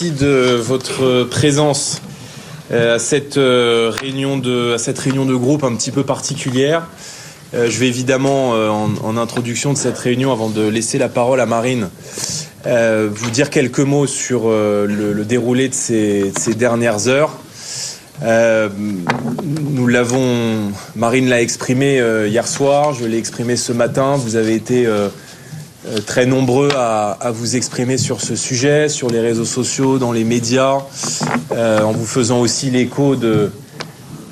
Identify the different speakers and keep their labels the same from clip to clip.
Speaker 1: merci de votre présence à cette réunion de groupe un petit peu particulière. Je vais évidemment, en introduction de cette réunion, avant de laisser la parole à Marine, vous dire quelques mots sur le déroulé de ces dernières heures. Marine l'a exprimé hier soir, je l'ai exprimé ce matin. Vous avez été très nombreux à vous exprimer sur ce sujet, sur les réseaux sociaux, dans les médias, en vous faisant aussi l'écho de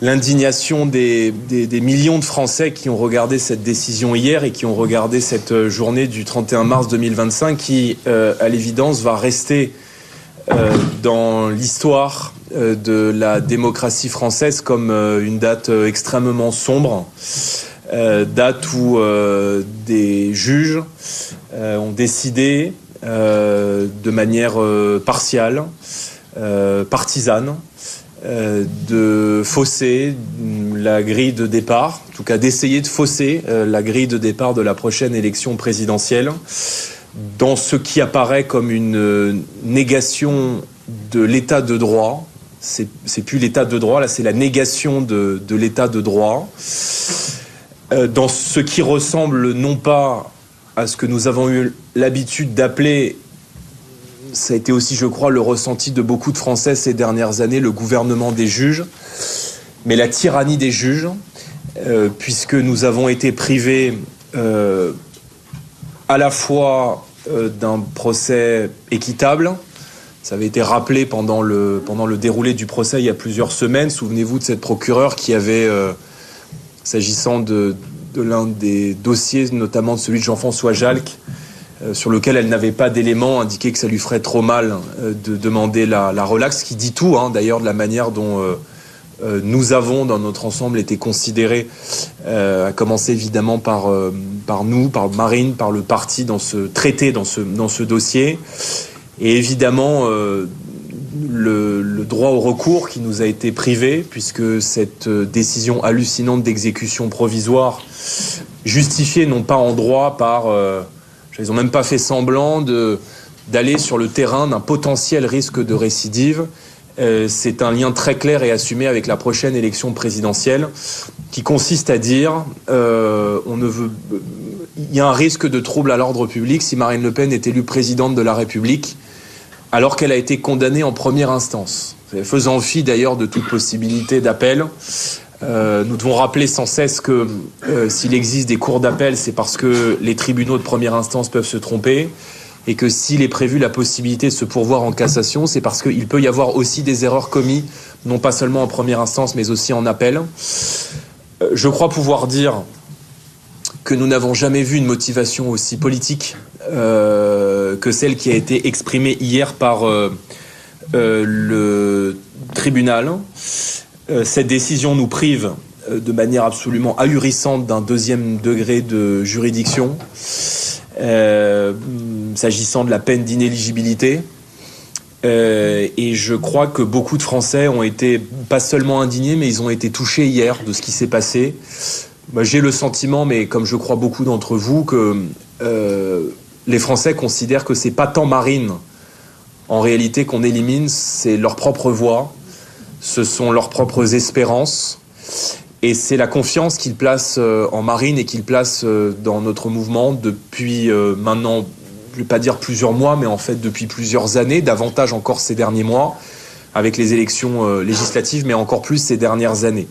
Speaker 1: l'indignation des millions de Français qui ont regardé cette décision hier et qui ont regardé cette journée du 31 mars 2025 qui, à l'évidence, va rester dans l'histoire de la démocratie française comme une date extrêmement sombre, date où des juges ont décidé de manière partiale, partisane, de fausser la grille de départ, en tout cas d'essayer de fausser la grille de départ de la prochaine élection présidentielle, dans ce qui apparaît comme une négation de l'état de droit. C'est plus l'état de droit, là c'est la négation de l'état de droit, dans ce qui ressemble non pas à ce que nous avons eu l'habitude d'appeler, ça a été aussi je crois le ressenti de beaucoup de Français ces dernières années, le gouvernement des juges, mais la tyrannie des juges, puisque nous avons été privés à la fois d'un procès équitable. Ça avait été rappelé pendant le déroulé du procès il y a plusieurs semaines. Souvenez-vous de cette procureure qui avait, s'agissant de l'un des dossiers, notamment de celui de Jean-François Jalc, sur lequel elle n'avait pas d'éléments, indiqué que ça lui ferait trop mal de demander la relaxe, qui dit tout, d'ailleurs, de la manière dont nous avons, dans notre ensemble, été considérés, à commencer évidemment par nous, par Marine, par le parti dans ce traité, dans ce dossier. Et évidemment, le droit au recours qui nous a été privé, puisque cette décision hallucinante d'exécution provisoire, justifiée non pas en droit par... ils n'ont même pas fait semblant d'aller sur le terrain d'un potentiel risque de récidive. C'est un lien très clair et assumé avec la prochaine élection présidentielle, qui consiste à dire il y a un risque de trouble à l'ordre public si Marine Le Pen est élue présidente de la République, alors qu'elle a été condamnée en première instance, faisant fi d'ailleurs de toute possibilité d'appel. Nous devons rappeler sans cesse que s'il existe des cours d'appel, c'est parce que les tribunaux de première instance peuvent se tromper, et que s'il est prévu la possibilité de se pourvoir en cassation, c'est parce qu'il peut y avoir aussi des erreurs commises, non pas seulement en première instance, mais aussi en appel. Je crois pouvoir dire que nous n'avons jamais vu une motivation aussi politique que celle qui a été exprimée hier par le tribunal. Cette décision nous prive de manière absolument ahurissante d'un deuxième degré de juridiction, s'agissant de la peine d'inéligibilité. Et je crois que beaucoup de Français ont été pas seulement indignés, mais ils ont été touchés hier de ce qui s'est passé. Moi, j'ai le sentiment, mais comme je crois beaucoup d'entre vous, que les Français considèrent que c'est pas tant Marine, en réalité, qu'on élimine, c'est leur propre voix, ce sont leurs propres espérances, et c'est la confiance qu'ils placent en Marine et qu'ils placent dans notre mouvement depuis maintenant, je ne vais pas dire plusieurs mois, mais en fait depuis plusieurs années, davantage encore ces derniers mois, avec les élections législatives, mais encore plus ces dernières années.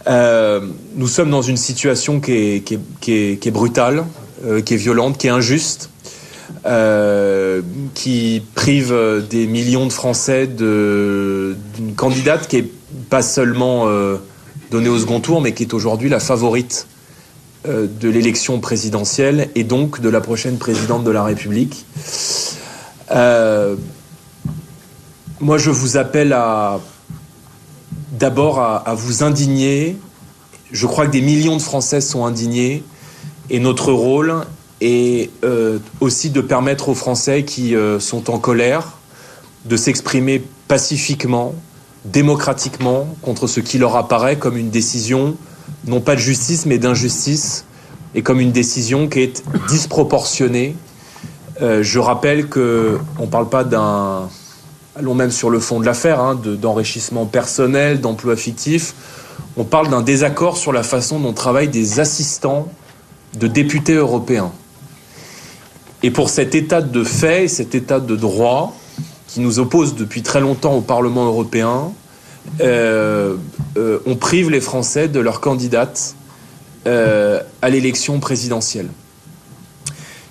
Speaker 1: Nous sommes dans une situation qui est brutale, qui est violente, qui est injuste, qui prive des millions de Français d'une candidate qui est pas seulement donnée au second tour, mais qui est aujourd'hui la favorite de l'élection présidentielle et donc de la prochaine présidente de la République. Moi, je vous appelle d'abord à vous indigner. Je crois que des millions de Français sont indignés, et notre rôle est aussi de permettre aux Français qui sont en colère de s'exprimer pacifiquement, démocratiquement, contre ce qui leur apparaît comme une décision, non pas de justice, mais d'injustice, et comme une décision qui est disproportionnée. Je rappelle qu'on ne parle pas d'un allons même sur le fond de l'affaire, d'enrichissement personnel, d'emploi fictif. On parle d'un désaccord sur la façon dont travaillent des assistants de députés européens. Et pour cet état de fait, cet état de droit qui nous oppose depuis très longtemps au Parlement européen, on prive les Français de leur candidate à l'élection présidentielle.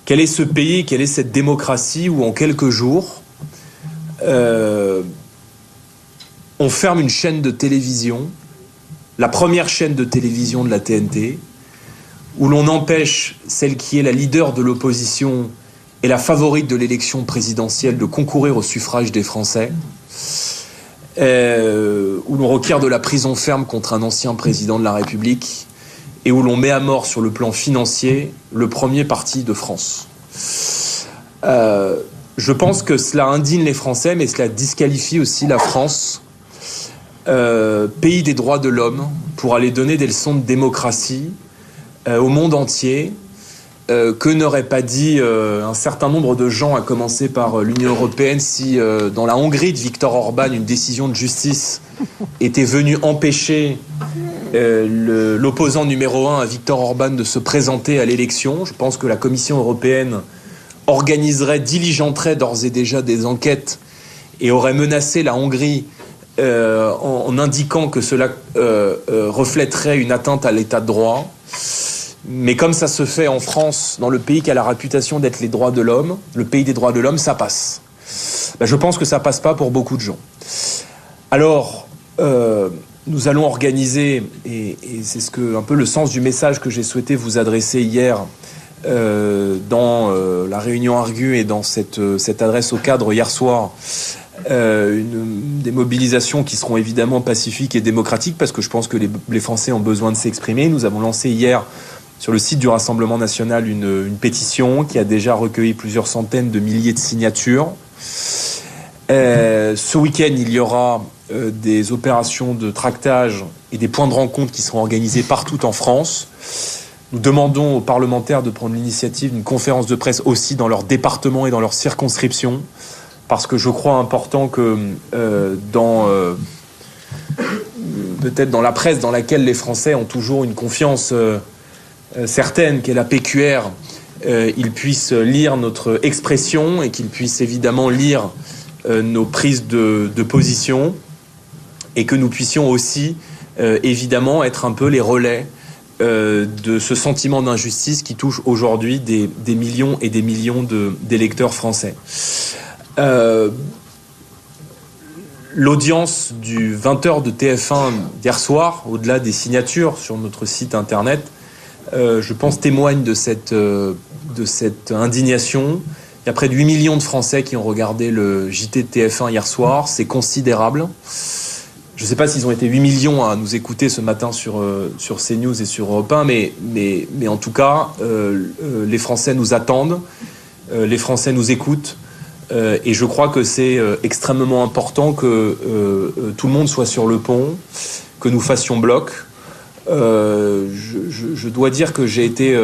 Speaker 1: Quel est ce pays, quelle est cette démocratie où en quelques jours, on ferme une chaîne de télévision, la première chaîne de télévision de la TNT, où l'on empêche celle qui est la leader de l'opposition et la favorite de l'élection présidentielle de concourir au suffrage des Français, où l'on requiert de la prison ferme contre un ancien président de la République et où l'on met à mort sur le plan financier le premier parti de France. Je pense que cela indigne les Français, mais cela disqualifie aussi la France, pays des droits de l'homme, pour aller donner des leçons de démocratie au monde entier, que n'aurait pas dit un certain nombre de gens, à commencer par l'Union européenne, si dans la Hongrie de Viktor Orban, une décision de justice était venue empêcher l'opposant numéro 1 à Viktor Orban de se présenter à l'élection. Je pense que la Commission européenne diligenterait d'ores et déjà des enquêtes et aurait menacé la Hongrie en indiquant que cela reflèterait une atteinte à l'état de droit. Mais comme ça se fait en France, dans le pays qui a la réputation d'être les droits de l'homme, le pays des droits de l'homme, ça passe. Je pense que ça passe pas pour beaucoup de gens. Alors, nous allons organiser, et c'est un peu le sens du message que j'ai souhaité vous adresser hier dans la réunion Argus et dans cette adresse au cadre hier soir, des mobilisations qui seront évidemment pacifiques et démocratiques, parce que je pense que les Français ont besoin de s'exprimer. Nous avons lancé hier sur le site du Rassemblement national une pétition qui a déjà recueilli plusieurs centaines de milliers de signatures. Ce week-end, il y aura des opérations de tractage et des points de rencontre qui seront organisés partout en France. Nous demandons aux parlementaires de prendre l'initiative d'une conférence de presse aussi dans leur département et dans leur circonscription, parce que je crois important que peut-être dans la presse dans laquelle les Français ont toujours une confiance certaine, qu'est la PQR, ils puissent lire notre expression et qu'ils puissent évidemment lire nos prises de position, et que nous puissions aussi évidemment être un peu les relais de ce sentiment d'injustice qui touche aujourd'hui des millions et des millions d'électeurs français. L'audience du 20h de TF1 d'hier soir, au-delà des signatures sur notre site internet, je pense témoigne de cette indignation. Il y a près de 8 millions de Français qui ont regardé le JT de TF1 hier soir, c'est considérable. Je ne sais pas s'ils ont été 8 millions à nous écouter ce matin sur CNews et sur Europe 1, mais en tout cas, les Français nous attendent, les Français nous écoutent, et je crois que c'est extrêmement important que tout le monde soit sur le pont, que nous fassions bloc. Je dois dire que j'ai été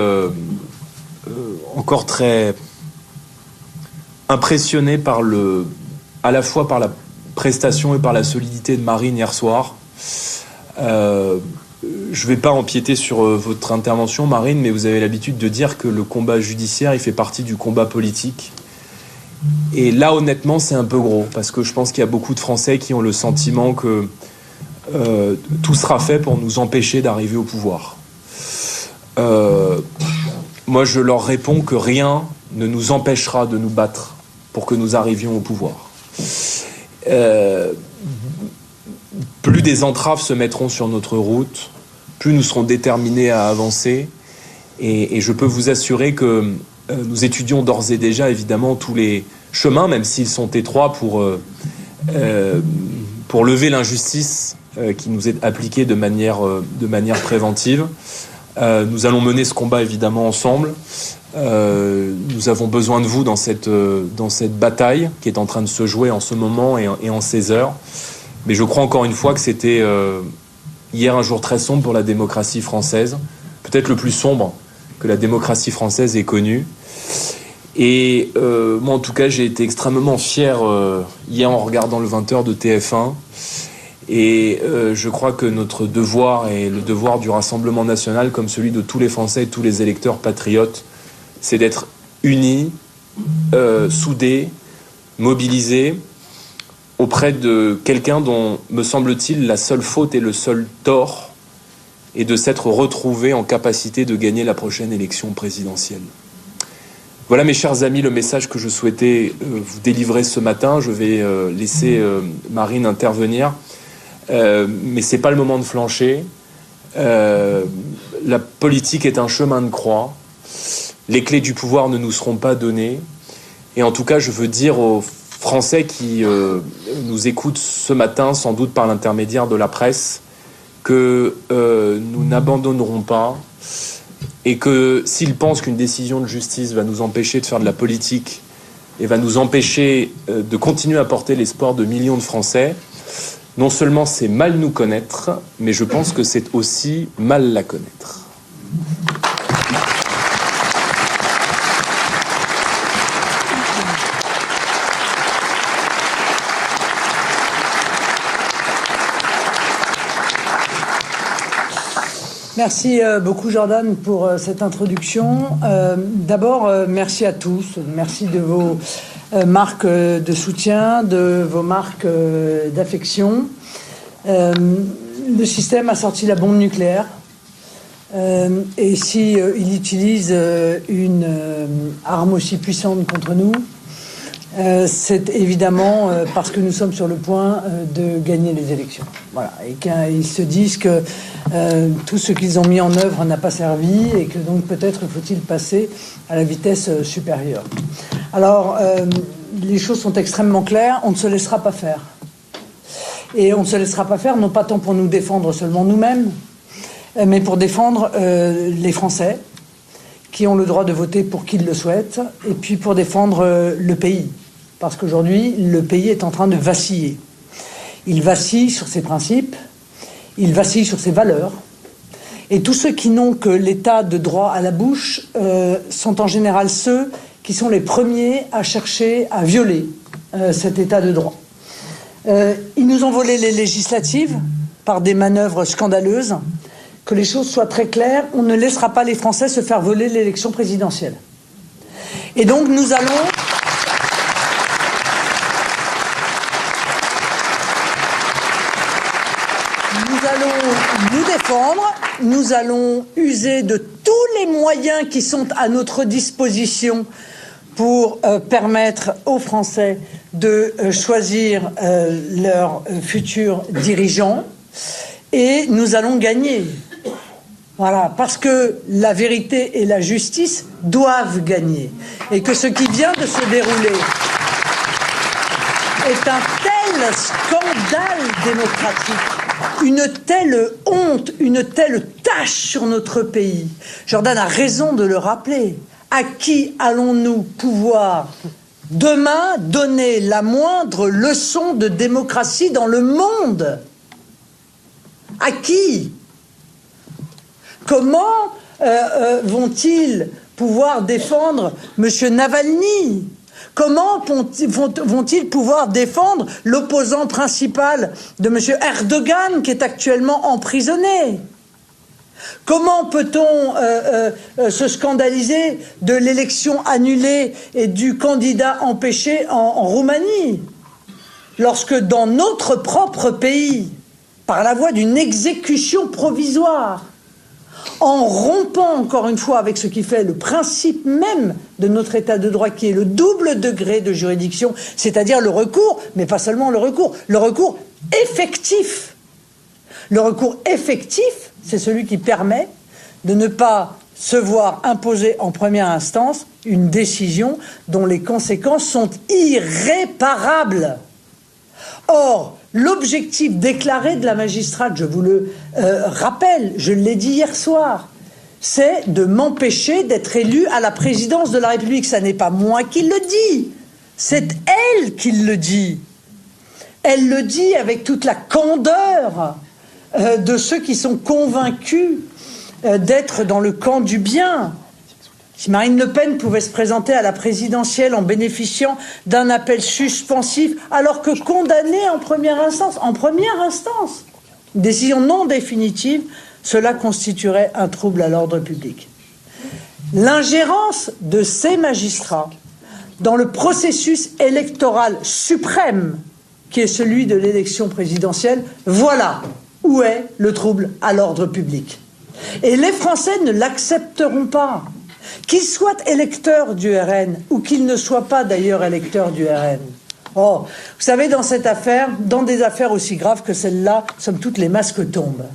Speaker 1: encore très impressionné à la fois par la prestation et par la solidité de Marine hier soir. Je ne vais pas empiéter sur votre intervention, Marine, mais vous avez l'habitude de dire que le combat judiciaire, il fait partie du combat politique. Et là, honnêtement, c'est un peu gros, parce que je pense qu'il y a beaucoup de Français qui ont le sentiment que tout sera fait pour nous empêcher d'arriver au pouvoir. Moi, je leur réponds que rien ne nous empêchera de nous battre pour que nous arrivions au pouvoir. Plus des entraves se mettront sur notre route, plus nous serons déterminés à avancer. Et je peux vous assurer que nous étudions d'ores et déjà, évidemment, tous les chemins, même s'ils sont étroits, pour lever l'injustice qui nous est appliquée de manière préventive. Nous allons mener ce combat, évidemment, ensemble. Nous avons besoin de vous dans cette bataille qui est en train de se jouer en ce moment et en ces heures. Mais je crois encore une fois que c'était hier un jour très sombre pour la démocratie française, peut-être le plus sombre que la démocratie française ait connu. Et moi, en tout cas, j'ai été extrêmement fier hier en regardant le 20h de TF1. Et je crois que notre devoir et le devoir du Rassemblement national, comme celui de tous les Français et tous les électeurs patriotes, c'est d'être unis, soudés, mobilisés auprès de quelqu'un dont, me semble-t-il, la seule faute et le seul tort est de s'être retrouvé en capacité de gagner la prochaine élection présidentielle. Voilà, mes chers amis, le message que je souhaitais vous délivrer ce matin. Je vais laisser Marine intervenir. Mais c'est pas le moment de flancher. La politique est un chemin de croix. Les clés du pouvoir ne nous seront pas données. Et en tout cas, je veux dire aux Français qui nous écoutent ce matin, sans doute par l'intermédiaire de la presse, que nous n'abandonnerons pas et que s'ils pensent qu'une décision de justice va nous empêcher de faire de la politique et va nous empêcher de continuer à porter l'espoir de millions de Français, non seulement c'est mal nous connaître, mais je pense que c'est aussi mal la connaître.
Speaker 2: Merci beaucoup Jordan pour cette introduction. D'abord, merci à tous. Merci de vos marques de soutien, de vos marques d'affection. Le système a sorti la bombe nucléaire. Et si il utilise une arme aussi puissante contre nous, c'est évidemment parce que nous sommes sur le point de gagner les élections. Voilà. Et qu'ils se disent que tout ce qu'ils ont mis en œuvre n'a pas servi et que donc peut-être faut-il passer à la vitesse supérieure. Alors, les choses sont extrêmement claires. On ne se laissera pas faire. Et on ne se laissera pas faire, non pas tant pour nous défendre seulement nous-mêmes, mais pour défendre les Français qui ont le droit de voter pour qui ils le souhaitent, et puis pour défendre le pays. Parce qu'aujourd'hui, le pays est en train de vaciller. Il vacille sur ses principes, il vacille sur ses valeurs, et tous ceux qui n'ont que l'état de droit à la bouche sont en général ceux qui sont les premiers à chercher à violer cet état de droit. Ils nous ont volé les législatives par des manœuvres scandaleuses. Que les choses soient très claires, on ne laissera pas les Français se faire voler l'élection présidentielle. Et donc nous allons nous défendre, nous allons user de tous les moyens qui sont à notre disposition pour permettre aux Français de choisir leurs futurs dirigeants, et nous allons gagner. Voilà, parce que la vérité et la justice doivent gagner, et que ce qui vient de se dérouler est un tel scandale démocratique, une telle honte, une telle tache sur notre pays. Jordan a raison de le rappeler. À qui allons-nous pouvoir demain donner la moindre leçon de démocratie dans le monde? À qui? Comment vont-ils pouvoir défendre M. Navalny? Comment vont-ils pouvoir défendre l'opposant principal de M. Erdogan, qui est actuellement emprisonné? Comment peut-on se scandaliser de l'élection annulée et du candidat empêché en Roumanie, lorsque dans notre propre pays, par la voie d'une exécution provisoire, en rompant encore une fois avec ce qui fait le principe même de notre état de droit, qui est le double degré de juridiction, c'est-à-dire le recours, mais pas seulement le recours effectif. Le recours effectif, c'est celui qui permet de ne pas se voir imposer en première instance une décision dont les conséquences sont irréparables. Or, l'objectif déclaré de la magistrate, je vous le rappelle, je l'ai dit hier soir, c'est de m'empêcher d'être élu à la présidence de la République. Ça n'est pas moi qui le dis, c'est elle qui le dit. Elle le dit avec toute la candeur de ceux qui sont convaincus d'être dans le camp du bien. Si Marine Le Pen pouvait se présenter à la présidentielle en bénéficiant d'un appel suspensif, alors que condamnée en première instance, une décision non définitive, cela constituerait un trouble à l'ordre public. L'ingérence de ces magistrats dans le processus électoral suprême, qui est celui de l'élection présidentielle, voilà où est le trouble à l'ordre public. Et les Français ne l'accepteront pas. Qu'ils soient électeurs du RN ou qu'ils ne soient pas d'ailleurs électeurs du RN. Oh, vous savez, dans cette affaire, dans des affaires aussi graves que celle-là, somme toute, les masques tombent.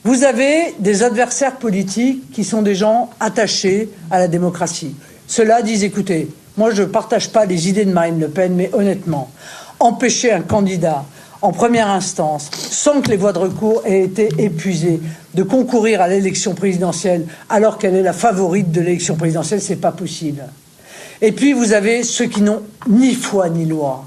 Speaker 2: Vous avez des adversaires politiques qui sont des gens attachés à la démocratie. Ceux-là disent, écoutez, moi je ne partage pas les idées de Marine Le Pen, mais honnêtement, empêcher un candidat en première instance, sans que les voies de recours aient été épuisées, de concourir à l'élection présidentielle alors qu'elle est la favorite de l'élection présidentielle, c'est pas possible. Et puis vous avez ceux qui n'ont ni foi ni loi.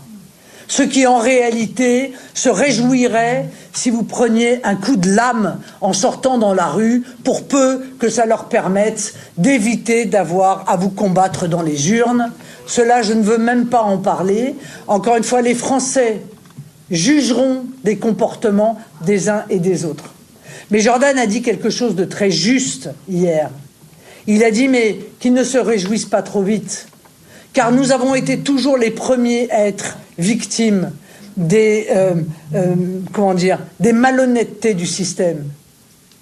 Speaker 2: Ceux qui en réalité se réjouiraient si vous preniez un coup de lame en sortant dans la rue, pour peu que ça leur permette d'éviter d'avoir à vous combattre dans les urnes. Cela, je ne veux même pas en parler. Encore une fois, les Français jugeront des comportements des uns et des autres. Mais Jordan a dit quelque chose de très juste hier. Il a dit, mais qu'ils ne se réjouissent pas trop vite, car nous avons été toujours les premiers à être victimes des malhonnêtetés du système.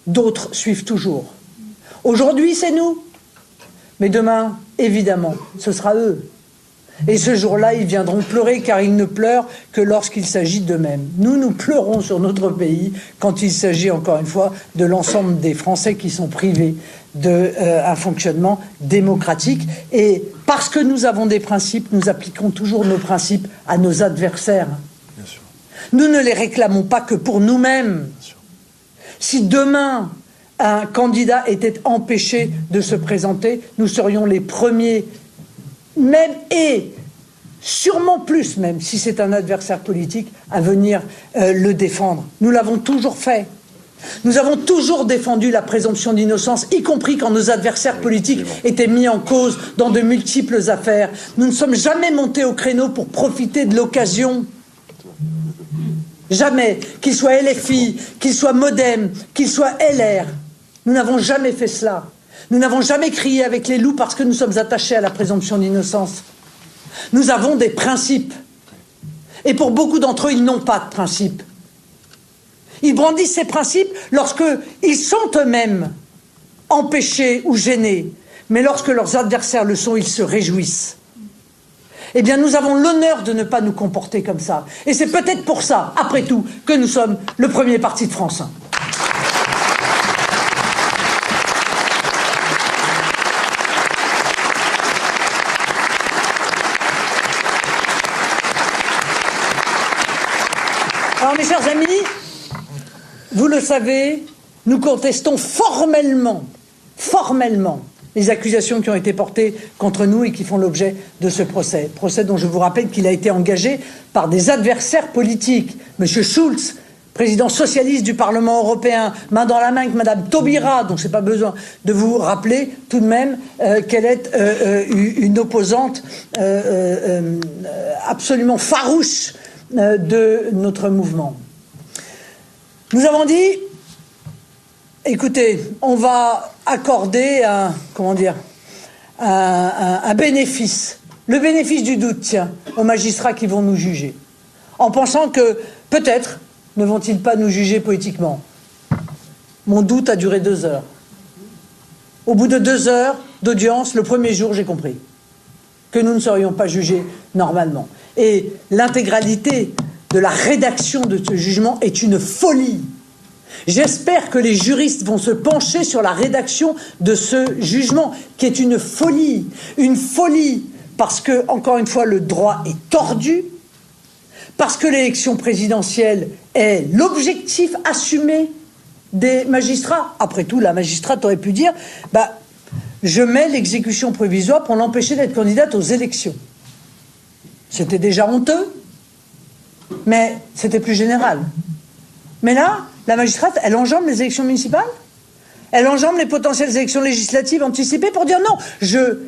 Speaker 2: D'autres suivent toujours. Aujourd'hui, c'est nous. Mais demain, évidemment, ce sera eux. Et ce jour-là, ils viendront pleurer, car ils ne pleurent que lorsqu'il s'agit d'eux-mêmes. Nous pleurons sur notre pays quand il s'agit, encore une fois, de l'ensemble des Français qui sont privés d'un fonctionnement démocratique. Et parce que nous avons des principes, nous appliquons toujours nos principes à nos adversaires. Bien sûr. Nous ne les réclamons pas que pour nous-mêmes. Si demain, un candidat était empêché de se présenter, nous serions les premiers, même et sûrement plus même, si c'est un adversaire politique, à venir le défendre. Nous l'avons toujours fait. Nous avons toujours défendu la présomption d'innocence, y compris quand nos adversaires politiques étaient mis en cause dans de multiples affaires. Nous ne sommes jamais montés au créneau pour profiter de l'occasion. Jamais. Qu'il soit LFI, qu'il soit Modem, qu'il soit LR. Nous n'avons jamais fait cela. Nous n'avons jamais crié avec les loups parce que nous sommes attachés à la présomption d'innocence. Nous avons des principes. Et pour beaucoup d'entre eux, ils n'ont pas de principes. Ils brandissent ces principes lorsqu'ils sont eux-mêmes empêchés ou gênés. Mais lorsque leurs adversaires le sont, ils se réjouissent. Eh bien, nous avons l'honneur de ne pas nous comporter comme ça. Et c'est peut-être pour ça, après tout, que nous sommes le premier parti de France. Alors, mes chers amis, vous le savez, nous contestons formellement les accusations qui ont été portées contre nous et qui font l'objet de ce procès. Procès dont je vous rappelle qu'il a été engagé par des adversaires politiques. M. Schulz, président socialiste du Parlement européen, main dans la main avec Mme Taubira, donc je n'ai pas besoin de vous rappeler tout de même qu'elle est une opposante absolument farouche de notre mouvement. Nous avons dit, écoutez, on va accorder un bénéfice, le bénéfice du doute, tiens, aux magistrats qui vont nous juger, en pensant que peut-être ne vont-ils pas nous juger politiquement. Mon doute a duré 2 heures. Au bout de 2 heures d'audience, le premier jour, j'ai compris que nous ne serions pas jugés normalement. Et l'intégralité de la rédaction de ce jugement est une folie. J'espère que les juristes vont se pencher sur la rédaction de ce jugement, qui est une folie. Une folie parce que, encore une fois, le droit est tordu, parce que l'élection présidentielle est l'objectif assumé des magistrats. Après tout, la magistrate aurait pu dire je mets l'exécution provisoire pour l'empêcher d'être candidate aux élections. C'était déjà honteux, mais c'était plus général. Mais là, la magistrate, elle enjambe les élections municipales. Elle enjambe les potentielles élections législatives anticipées pour dire non, je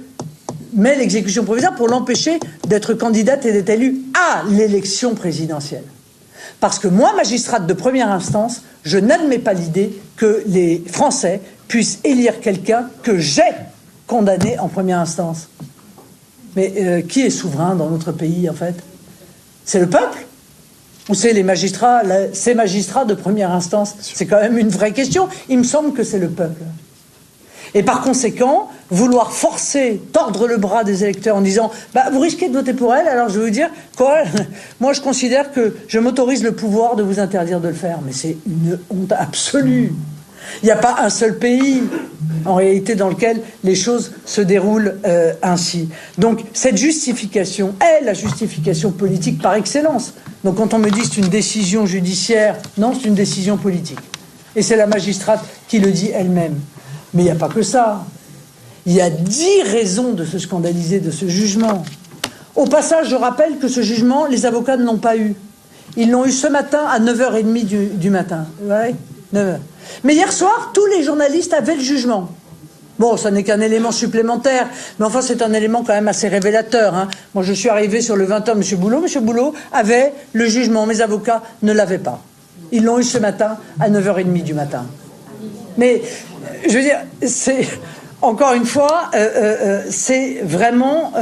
Speaker 2: mets l'exécution provisoire pour l'empêcher d'être candidate et d'être élue à l'élection présidentielle. Parce que moi, magistrate de première instance, je n'admets pas l'idée que les Français puissent élire quelqu'un que j'ai condamné en première instance. Mais qui est souverain dans notre pays, en fait? C'est le peuple? Ou c'est les magistrats, ces magistrats de première instance? C'est quand même une vraie question. Il me semble que c'est le peuple. Et par conséquent, vouloir forcer, tordre le bras des électeurs en disant « vous risquez de voter pour elle, alors je vais vous dire quoi, moi je considère que je m'autorise le pouvoir de vous interdire de le faire. » Mais c'est une honte absolue. Il n'y a pas un seul pays, en réalité, dans lequel les choses se déroulent ainsi. Donc, cette justification est la justification politique par excellence. Donc, quand on me dit c'est une décision judiciaire, non, c'est une décision politique. Et c'est la magistrate qui le dit elle-même. Mais il n'y a pas que ça. Il y a 10 raisons de se scandaliser de ce jugement. Au passage, je rappelle que ce jugement, les avocats ne l'ont pas eu. Ils l'ont eu ce matin à 9h30 du matin. Ouais, 9h. Mais hier soir, tous les journalistes avaient le jugement. Bon, ça n'est qu'un élément supplémentaire, mais enfin, c'est un élément quand même assez révélateur. Hein. Moi, je suis arrivé sur le 20h, M. Boulot. M. Boulot avait le jugement. Mes avocats ne l'avaient pas. Ils l'ont eu ce matin à 9h30 du matin. Mais, je veux dire, c'est... Encore une fois, c'est vraiment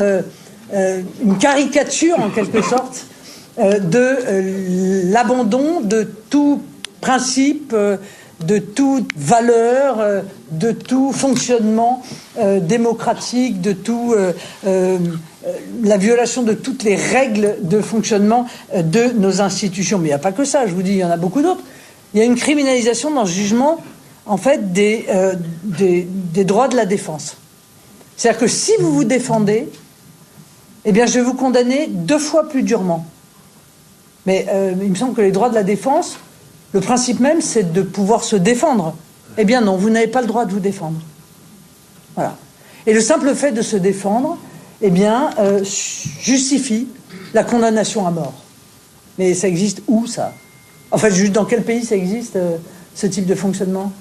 Speaker 2: une caricature, en quelque sorte, de l'abandon de tout principe, de toute valeur, de tout fonctionnement démocratique, de tout la violation de toutes les règles de fonctionnement de nos institutions. Mais il n'y a pas que ça, je vous dis, il y en a beaucoup d'autres. Il y a une criminalisation dans ce jugement, en fait, des droits de la défense. C'est-à-dire que si vous vous défendez, eh bien, je vais vous condamner 2 fois plus durement. Mais il me semble que les droits de la défense, le principe même, c'est de pouvoir se défendre. Eh bien non, vous n'avez pas le droit de vous défendre. Voilà. Et le simple fait de se défendre, eh bien, justifie la condamnation à mort. Mais ça existe où, ça? En fait, juste dans quel pays ça existe, ce type de fonctionnement?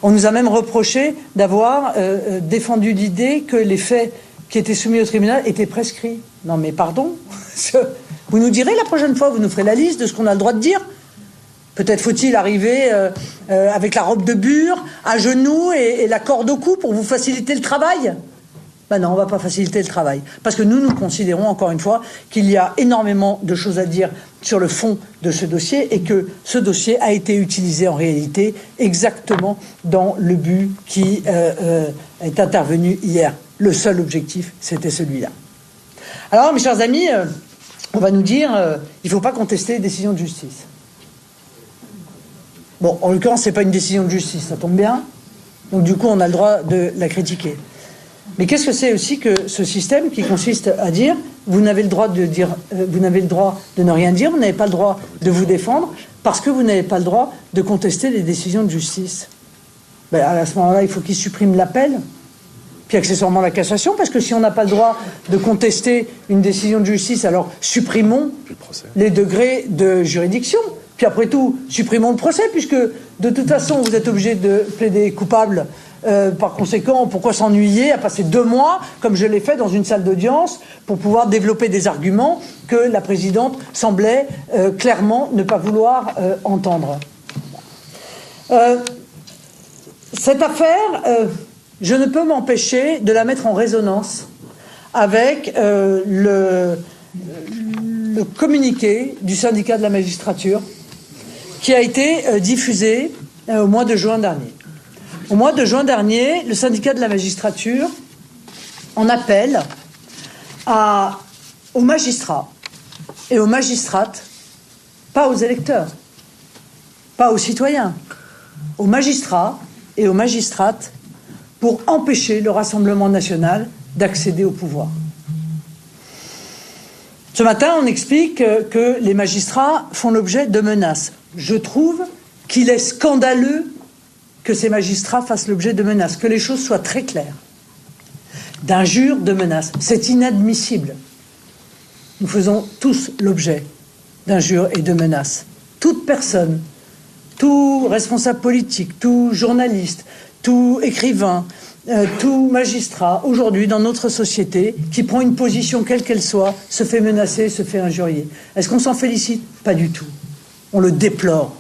Speaker 2: On nous a même reproché d'avoir défendu l'idée que les faits qui étaient soumis au tribunal étaient prescrits. Non mais pardon, vous nous direz la prochaine fois, vous nous ferez la liste de ce qu'on a le droit de dire. Peut-être faut-il arriver avec la robe de bure, à genoux et la corde au cou pour vous faciliter le travail. Ben non, on ne va pas faciliter le travail. Parce que nous considérons, encore une fois, qu'il y a énormément de choses à dire sur le fond de ce dossier et que ce dossier a été utilisé en réalité exactement dans le but qui est intervenu hier. Le seul objectif, c'était celui-là. Alors, mes chers amis, on va nous dire il ne faut pas contester les décisions de justice. Bon, en l'occurrence, ce n'est pas une décision de justice, ça tombe bien. Donc, du coup, on a le droit de la critiquer. Mais qu'est-ce que c'est aussi que ce système qui consiste à dire vous n'avez le droit de dire, vous n'avez le droit de ne rien dire, vous n'avez pas le droit de vous défendre parce que vous n'avez pas le droit de contester les décisions de justice. Ben, à ce moment-là, il faut qu'il supprime l'appel, puis accessoirement la cassation, parce que si on n'a pas le droit de contester une décision de justice, alors supprimons les degrés de juridiction. Puis après tout, supprimons le procès, puisque de toute façon, vous êtes obligé de plaider coupable. Par conséquent, pourquoi s'ennuyer à passer 2 mois, comme je l'ai fait dans une salle d'audience, pour pouvoir développer des arguments que la présidente semblait clairement ne pas vouloir entendre. Cette affaire, je ne peux m'empêcher de la mettre en résonance avec le communiqué du syndicat de la magistrature qui a été diffusé au mois de juin dernier. Au mois de juin dernier, le syndicat de la magistrature en appelle aux magistrats et aux magistrates, pas aux électeurs, pas aux citoyens, aux magistrats et aux magistrates pour empêcher le Rassemblement national d'accéder au pouvoir. Ce matin, on explique que les magistrats font l'objet de menaces. Je trouve qu'il est scandaleux que ces magistrats fassent l'objet de menaces, que les choses soient très claires. D'injures, de menaces. C'est inadmissible. Nous faisons tous l'objet d'injures et de menaces. Toute personne tout responsable politique, tout journaliste, tout écrivain, tout magistrat, aujourd'hui, dans notre société, qui prend une position quelle qu'elle soit, se fait menacer, se fait injurier. Est-ce qu'on s'en félicite? Pas du tout. On le déplore.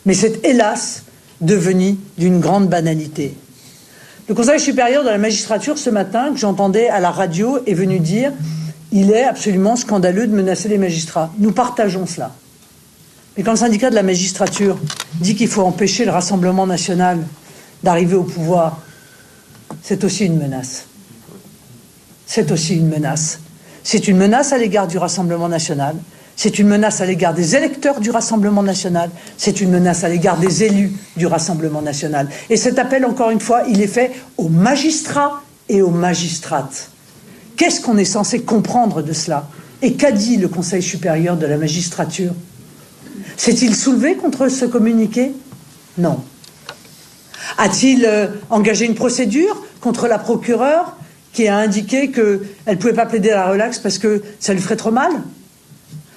Speaker 2: Mais c'est, hélas, devenu d'une grande banalité. Le Conseil supérieur de la magistrature, ce matin, que j'entendais à la radio, est venu dire « Il est absolument scandaleux de menacer les magistrats ». Nous partageons cela. Mais quand le syndicat de la magistrature dit qu'il faut empêcher le Rassemblement national d'arriver au pouvoir, c'est aussi une menace. C'est aussi une menace. C'est une menace à l'égard du Rassemblement national. C'est une menace à l'égard des électeurs du Rassemblement national. C'est une menace à l'égard des élus du Rassemblement national. Et cet appel, encore une fois, il est fait aux magistrats et aux magistrates. Qu'est-ce qu'on est censé comprendre de cela? Et qu'a dit le Conseil supérieur de la magistrature? S'est-il soulevé contre ce communiqué? Non. A-t-il engagé une procédure contre la procureure qui a indiqué qu'elle ne pouvait pas plaider à la relaxe parce que ça lui ferait trop mal?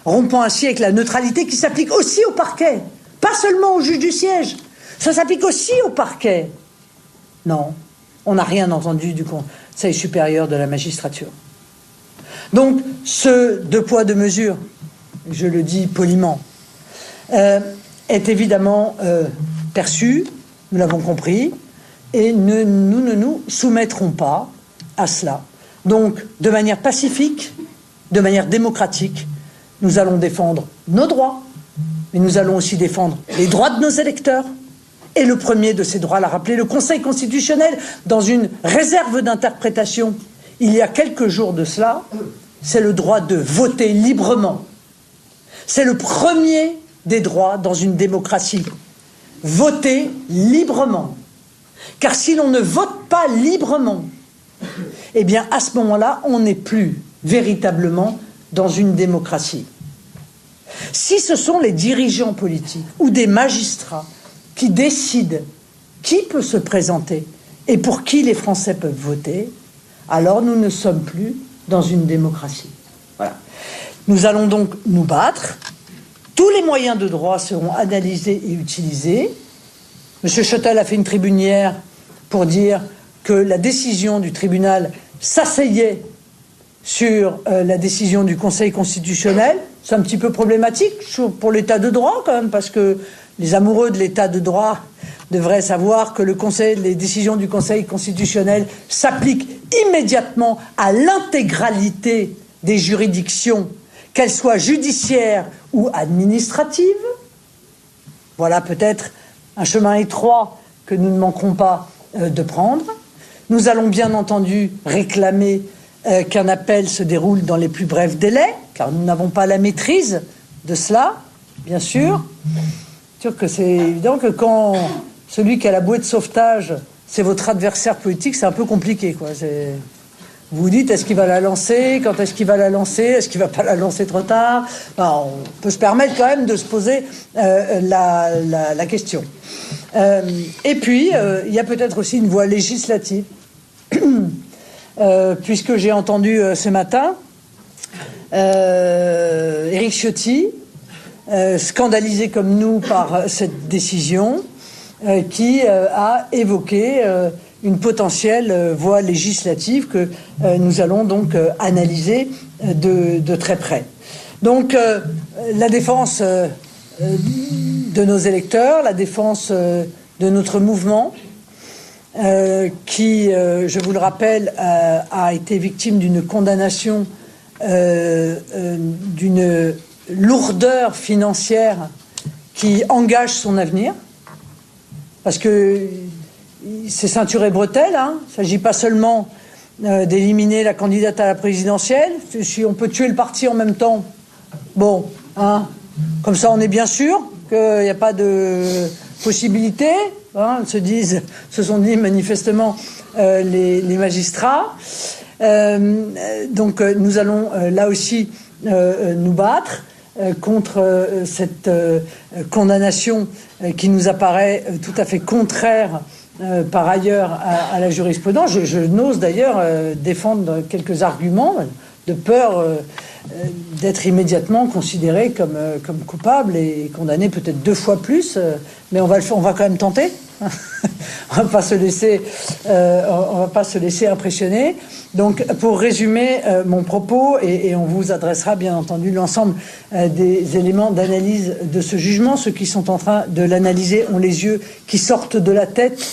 Speaker 2: Rompant ainsi avec la neutralité qui s'applique aussi au parquet, pas seulement au juge du siège. Ça s'applique aussi au parquet. Non, on n'a rien entendu du Conseil supérieur de la magistrature. Donc, ce deux poids, deux mesures, je le dis poliment, est évidemment perçu, nous l'avons compris, et nous ne nous soumettrons pas à cela. Donc, de manière pacifique, de manière démocratique, nous allons défendre nos droits, mais nous allons aussi défendre les droits de nos électeurs. Et le premier de ces droits l'a rappelé le Conseil constitutionnel dans une réserve d'interprétation. Il y a quelques jours de cela, c'est le droit de voter librement. C'est le premier des droits dans une démocratie. Voter librement. Car si l'on ne vote pas librement, eh bien à ce moment-là, on n'est plus véritablement dans une démocratie. Si ce sont les dirigeants politiques ou des magistrats qui décident qui peut se présenter et pour qui les Français peuvent voter, alors nous ne sommes plus dans une démocratie. Voilà. Nous allons donc nous battre. Tous les moyens de droit seront analysés et utilisés. M. Schottel a fait une tribune hier pour dire que la décision du tribunal s'asseyait sur la décision du Conseil constitutionnel. C'est un petit peu problématique pour l'état de droit quand même, parce que les amoureux de l'état de droit devraient savoir que les décisions du Conseil constitutionnel s'appliquent immédiatement à l'intégralité des juridictions, qu'elles soient judiciaires ou administratives. Voilà peut-être un chemin étroit que nous ne manquerons pas de prendre. Nous allons bien entendu réclamer qu'un appel se déroule dans les plus brefs délais, car nous n'avons pas la maîtrise de cela, bien sûr. C'est sûr que c'est évident que quand celui qui a la bouée de sauvetage, c'est votre adversaire politique, c'est un peu compliqué, quoi. Vous vous dites, est-ce qu'il va la lancer? Quand est-ce qu'il va la lancer? Est-ce qu'il va pas la lancer trop tard? Enfin, on peut se permettre quand même de se poser la question. Et puis, il y a peut-être aussi une voie législative. Puisque j'ai entendu ce matin Éric Ciotti, scandalisé comme nous par cette décision, qui a évoqué une potentielle voie législative que nous allons donc analyser de très près. Donc la défense de nos électeurs, la défense de notre mouvement, qui, je vous le rappelle, a été victime d'une condamnation, d'une lourdeur financière qui engage son avenir, parce que c'est ceinture et bretelles, hein. Il ne s'agit pas seulement d'éliminer la candidate à la présidentielle. Si on peut tuer le parti en même temps, bon, hein, comme ça on est bien sûr qu'il n'y a pas de possibilité. Hein, se sont dit manifestement les magistrats. Donc nous allons là aussi nous battre contre cette condamnation qui nous apparaît tout à fait contraire par ailleurs à la jurisprudence. Je n'ose d'ailleurs défendre quelques arguments de peur d'être immédiatement considéré comme coupable et condamné peut-être 2 fois plus, mais on va quand même tenter. On va pas se laisser impressionner. Donc, pour résumer mon propos, et on vous adressera bien entendu l'ensemble des éléments d'analyse de ce jugement. Ceux qui sont en train de l'analyser ont les yeux qui sortent de la tête,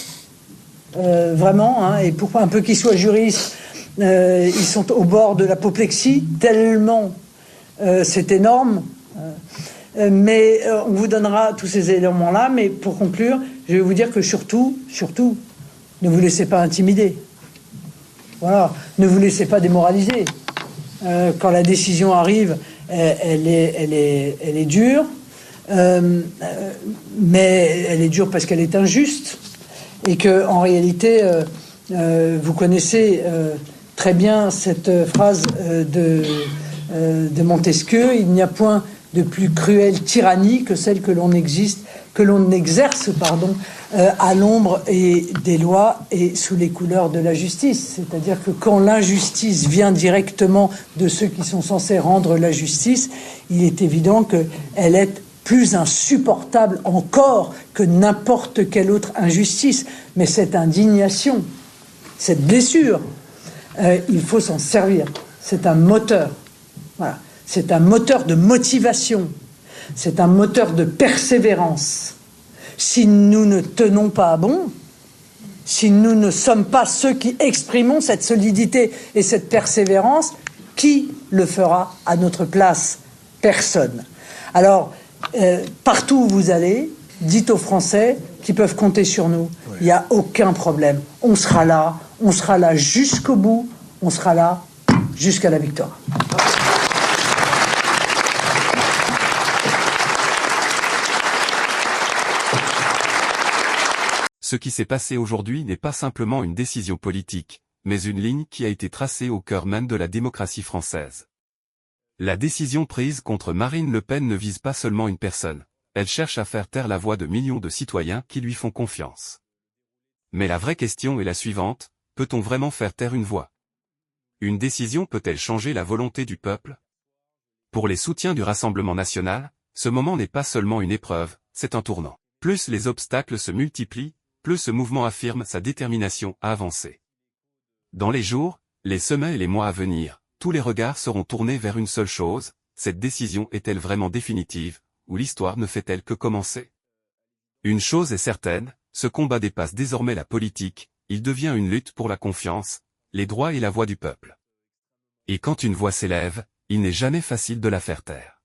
Speaker 2: vraiment, hein, et pour un peu qu'ils soient juristes, ils sont au bord de l'apoplexie, tellement c'est énorme. Mais on vous donnera tous ces éléments-là. Mais pour conclure, je vais vous dire que surtout, ne vous laissez pas intimider. Voilà, ne vous laissez pas démoraliser. Quand la décision arrive, elle est dure, mais elle est dure parce qu'elle est injuste et que en réalité, vous connaissez très bien cette phrase de Montesquieu. Il n'y a point de plus cruelle tyrannie que celle que l'on exerce à l'ombre des lois et sous les couleurs de la justice. C'est-à-dire que quand l'injustice vient directement de ceux qui sont censés rendre la justice, il est évident qu'elle est plus insupportable encore que n'importe quelle autre injustice. Mais cette indignation, cette blessure, il faut s'en servir. C'est un moteur. Voilà. C'est un moteur de motivation, c'est un moteur de persévérance. Si nous ne tenons pas bon, si nous ne sommes pas ceux qui exprimons cette solidité et cette persévérance, qui le fera à notre place? Personne. Alors, partout où vous allez, dites aux Français qu'ils peuvent compter sur nous. Oui. Il n'y a aucun problème. On sera là jusqu'au bout, on sera là jusqu'à la victoire.
Speaker 3: Ce qui s'est passé aujourd'hui n'est pas simplement une décision politique, mais une ligne qui a été tracée au cœur même de la démocratie française. La décision prise contre Marine Le Pen ne vise pas seulement une personne, elle cherche à faire taire la voix de millions de citoyens qui lui font confiance. Mais la vraie question est la suivante, peut-on vraiment faire taire une voix? Une décision peut-elle changer la volonté du peuple? Pour les soutiens du Rassemblement national, ce moment n'est pas seulement une épreuve, c'est un tournant. Plus les obstacles se multiplient, plus ce mouvement affirme sa détermination à avancer. Dans les jours, les semaines et les mois à venir, tous les regards seront tournés vers une seule chose, cette décision est-elle vraiment définitive, ou l'histoire ne fait-elle que commencer? Une chose est certaine, ce combat dépasse désormais la politique, il devient une lutte pour la confiance, les droits et la voix du peuple. Et quand une voix s'élève, il n'est jamais facile de la faire taire.